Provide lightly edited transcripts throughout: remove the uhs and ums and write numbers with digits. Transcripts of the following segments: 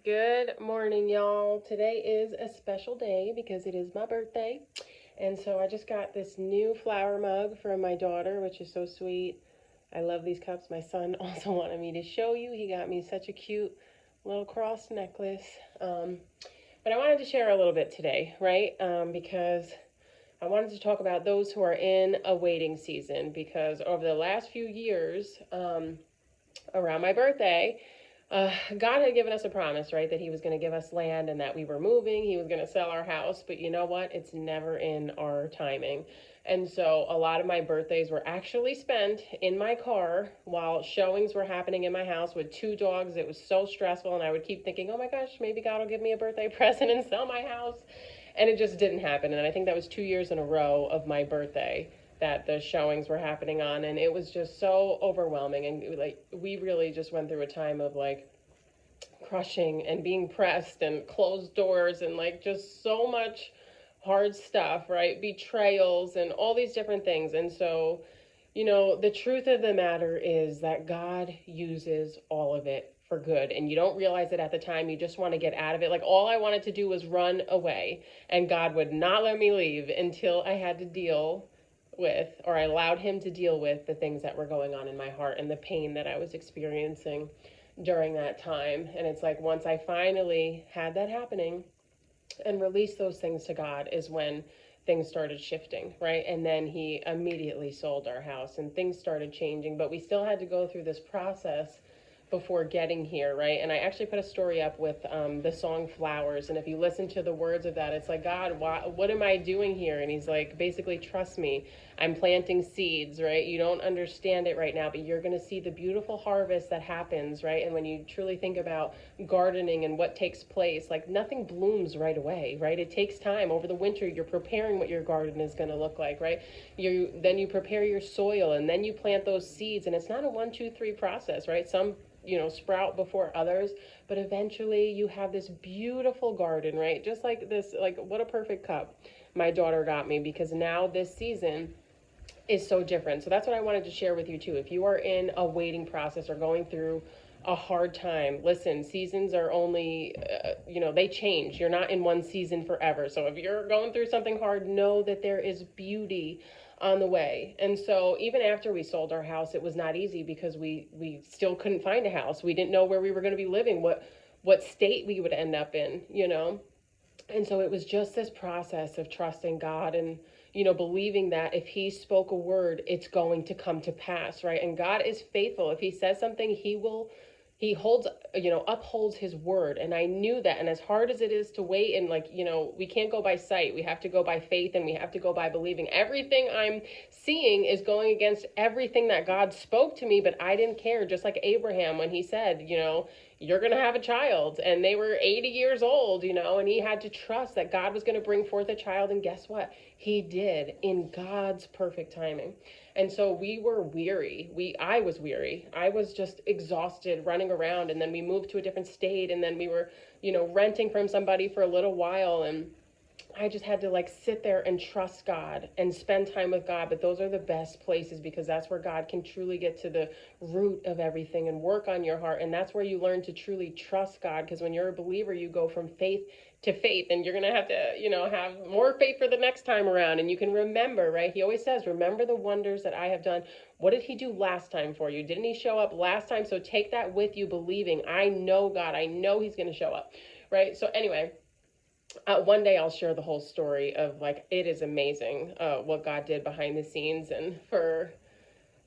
Good morning, y'all. Today is a special day because it is my birthday. And so I just got this new flower mug from my daughter, which is so sweet. I love these cups. My son also wanted me to show you. He got me such a cute little cross necklace. But I wanted to share a little bit today, right? Because I wanted to talk about those who are in a waiting season because over the last few years, around my birthday, God had given us a promise, right? That He was going to give us land and that we were moving. He was going to sell our house. But you know what? It's never in our timing. And so a lot of my birthdays were actually spent in my car while showings were happening in my house with two dogs. It was so stressful. And I would keep thinking, oh my gosh, maybe God will give me a birthday present and sell my house. And it just didn't happen. And I think that was 2 years in a row of my birthday that the showings were happening on, and it was just so overwhelming. And like we really just went through a time of like crushing and being pressed and closed doors and like just so much hard stuff, right? Betrayals and all these different things. And so, the truth of the matter is that God uses all of it for good, and you don't realize it at the time. You just want to get out of it. Like all I wanted to do was run away, and God would not let me leave until I had to deal with, or I allowed Him to deal with the things that were going on in my heart and the pain that I was experiencing during that time. And it's like once I finally had that happening and released those things to God is when things started shifting, right? And then He immediately sold our house and things started changing, but we still had to go through this process before getting here, right? And I actually put a story up with the song Flowers. And if you listen to the words of that, it's like, God, what am I doing here? And He's like, basically, trust me. I'm planting seeds, right? You don't understand it right now, but you're going to see the beautiful harvest that happens, right? And when you truly think about gardening and what takes place, like nothing blooms right away, right? It takes time. Over the winter, you're preparing what your garden is going to look like, right? Then you prepare your soil and then you plant those seeds. And it's not a 1, 2, 3 process, right? Some sprout before others, but eventually you have this beautiful garden, right? Just like this, like what a perfect cup my daughter got me, because now this season is so different. So that's what I wanted to share with you too. If you are in a waiting process or going through a hard time, listen, seasons are only, they change. You're not in one season forever. So if you're going through something hard, know that there is beauty on the way. And so even after we sold our house, it was not easy because we still couldn't find a house. We didn't know where we were going to be living, what state we would end up in. And so it was just this process of trusting God and, believing that if He spoke a word, it's going to come to pass, right? And God is faithful. If He says something, He upholds His word. And I knew that. And as hard as it is to wait, and like, we can't go by sight, we have to go by faith, and we have to go by believing. Everything I'm seeing is going against everything that God spoke to me, but I didn't care. Just like Abraham, when he said, you're going to have a child, and they were 80 years old, and he had to trust that God was going to bring forth a child. And guess what? He did, in God's perfect timing. And so we were weary. I was weary. I was just exhausted running around. And then we moved to a different state, and then we were, renting from somebody for a little while. And I just had to like sit there and trust God and spend time with God. But those are the best places, because that's where God can truly get to the root of everything and work on your heart. And that's where you learn to truly trust God, because when you're a believer, you go from faith to faith, and you're going to have to, have more faith for the next time around. And you can remember, right? He always says, remember the wonders that I have done. What did He do last time for you? Didn't He show up last time? So take that with you, believing, I know God, I know He's going to show up, right? So anyway, one day I'll share the whole story of like, it is amazing what God did behind the scenes and for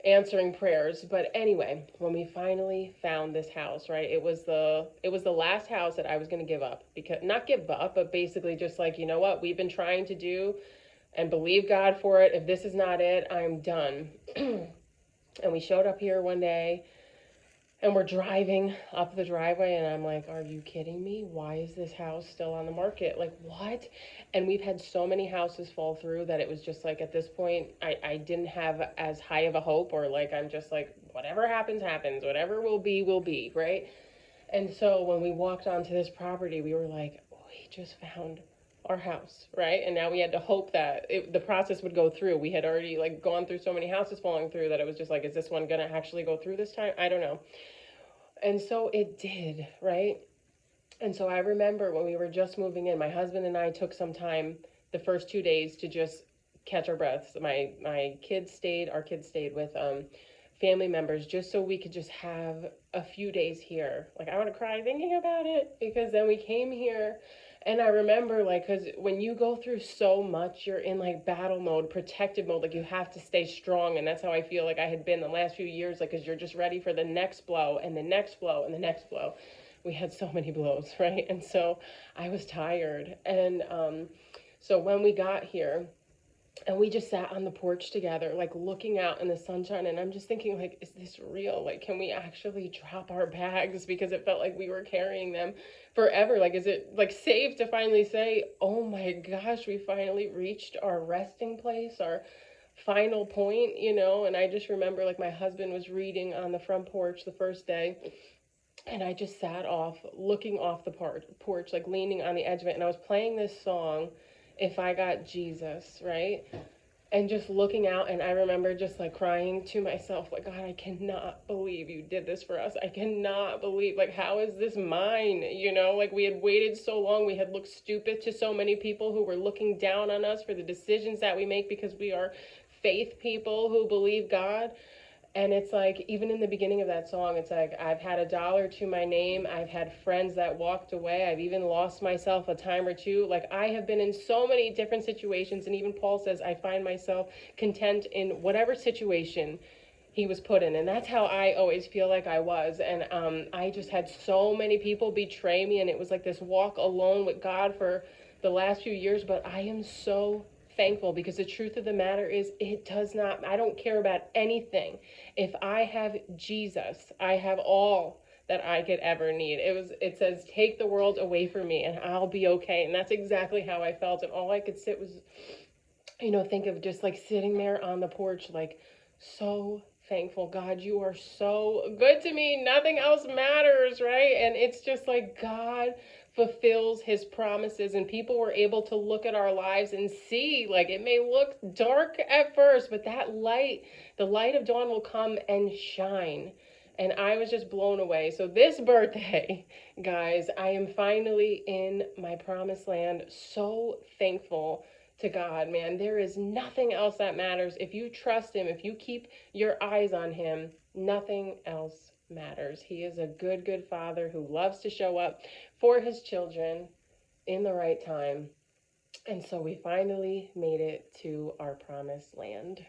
answering prayers. But anyway, when we finally found this house, right, it was the last house that I was going to give up, because not give up, but basically just like, you know what, we've been trying to do and believe God for it. If this is not it, I'm done. And we showed up here one day, and we're driving up the driveway, and I'm like, are you kidding me? Why is this house still on the market? Like, what? And we've had so many houses fall through that it was just like, at this point, I didn't have as high of a hope, or like, I'm just like, whatever happens, happens. Whatever will be, right? And so when we walked onto this property, we were like, we just found our house, right? And now we had to hope that the process would go through. We had already like gone through so many houses falling through that it was just like, is this one gonna actually go through this time? I don't know. And so it did, right? And so I remember when we were just moving in, my husband and I took some time the first 2 days to just catch our breaths. Our kids stayed with family members just so we could just have a few days here. Like I want to cry thinking about it because then we came here and I remember like cuz when you go through so much you're in like battle mode, protective mode, like you have to stay strong and that's how I feel like I had been the last few years like cuz you're just ready for the next blow and the next blow and the next blow. We had so many blows, right? And so I was tired and so when we got here and we just sat on the porch together like looking out in the sunshine and I'm just thinking like is this real, like can we actually drop our bags because it felt like we were carrying them forever, like is it like safe to finally say oh my gosh we finally reached our resting place, our final point, and I just remember like my husband was reading on the front porch the first day and I just sat off looking off the porch like leaning on the edge of it and I was playing this song if I got Jesus, right? And just looking out and I remember just like crying to myself like God I cannot believe you did this for us. I cannot believe like how is this mine, like we had waited so long, we had looked stupid to so many people who were looking down on us for the decisions that we make because we are faith people who believe God. And it's like, even in the beginning of that song, it's like, I've had a dollar to my name. I've had friends that walked away. I've even lost myself a time or two. Like, I have been in so many different situations. And even Paul says, I find myself content in whatever situation he was put in. And that's how I always feel like I was. And I just had so many people betray me. And it was like this walk alone with God for the last few years. But I am so thankful because the truth of the matter is I don't care about anything. If I have Jesus, I have all that I could ever need. It says take the world away from me and I'll be okay. And that's exactly how I felt. And all I could sit was, think of just like sitting there on the porch, like so thankful. God, you are so good to me. Nothing else matters, right? And it's just like God fulfills his promises and people were able to look at our lives and see like it may look dark at first but that light, the light of dawn will come and shine. And I was just blown away. So this birthday, guys, I am finally in my promised land. So thankful to God, man. There is nothing else that matters. If you trust him, if you keep your eyes on him, nothing else matters. He is a good, good father who loves to show up for his children in the right time. And so we finally made it to our promised land.